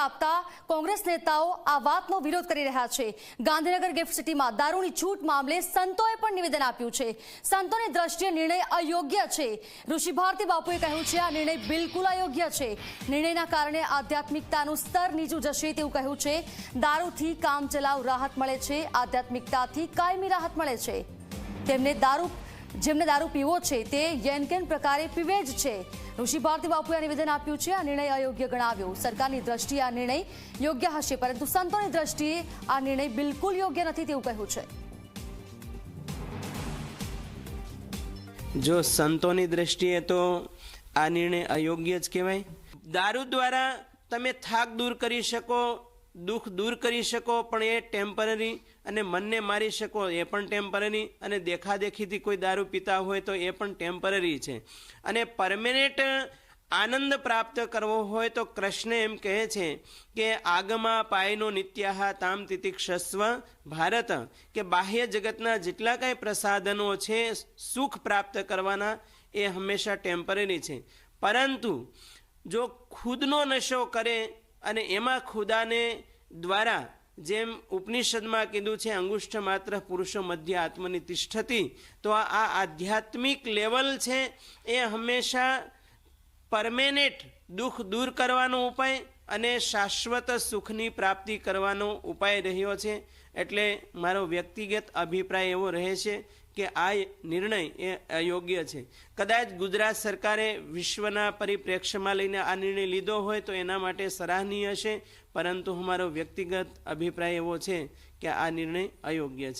આપતા કોંગ્રેસ નેતાઓ આ વાતનો વિરોધ કરી રહ્યા છે। ગાંધીનગર ગિફ્ટ સિટીમાં દારૂની છૂટ મામલે સંતોએ પણ નિવેદન આપ્યું છે। સંતોની દ્રષ્ટિએ નિર્ણય અયોગ્ય છે। ઋષિ ભારતી બાપુએ કહ્યું છે આ નિર્ણય બિલકુલ અયોગ્ય છે। નિર્ણયના કારણે આધ્યાત્મિકતાનું સ્તર નીચું જશે તેવું કહ્યું છે। દારૂથી કામચલાઉ રાહત મળે છે, આધ્યાત્મિકતાથી કાયમી રાહત મળે છે। જેમને દારૂ પીવો છે તે યેનકેન પ્રકારે પીવે જ છે। ઋષિ ભારતી બાપુએ નિવેદન આપ્યું છે। આ નિર્ણય અયોગ્ય ગણાવ્યો। સરકારની દ્રષ્ટિએ આ નિર્ણય યોગ્ય હશે, પરંતુ સંતોની દ્રષ્ટિએ આ નિર્ણય બિલકુલ યોગ્ય નથી તેવું કહ્યું છે। જો સંતોની દ્રષ્ટિએ તો આ નિર્ણય અયોગ્ય જ કહેવાય। દારૂ દ્વારા તમે થાક દૂર કરી શકો, દુઃખ દૂર કરી શકો, પણ એ ટેમ્પરરી, અને મનને મારી શકો એ પણ ટેમ્પરરી, અને દેખાદેખીથી કોઈ દારૂ પીતા હોય તો એ પણ ટેમ્પરરી છે। અને પરમેનન્ટ આનંદ પ્રાપ્ત કરવો હોય તો કૃષ્ણ એમ કહે છે કે આગમા પાયનો નિત્યાહ તામ તિતિક્ષસ્વ ભારત, કે બાહ્ય જગતના જેટલા કાંઈ પ્રસાધનો છે સુખ પ્રાપ્ત કરવાના એ હંમેશા ટેમ્પરરી છે। પરંતુ જો ખુદનો નશો કરે અને એમાં ખુદાને દ્વારા, જેમ ઉપનિષદમાં કીધું છે અંગુષ્ઠ માત્ર પુરુષો મધ્ય આત્મની તિષ્ઠતી, તો આ આધ્યાત્મિક લેવલ છે એ હંમેશા પરમેનેન્ટ દુઃખ દૂર કરવાનો ઉપાય અને શાશ્વત સુખની પ્રાપ્તિ કરવાનો ઉપાય રહ્યો છે। એટલે મારો વ્યક્તિગત અભિપ્રાય એવો રહે છે કે આ નિર્ણય એ અયોગ્ય છે। કદાચ ગુજરાત સરકારે વિશ્વના પરિપ્રેક્ષ્યમાં લઈને આ નિર્ણય લીધો હોય તો એના માટે સરાહનીય છે, પરંતુ અમારો વ્યક્તિગત અભિપ્રાય એવો છે કે આ નિર્ણય અયોગ્ય છે।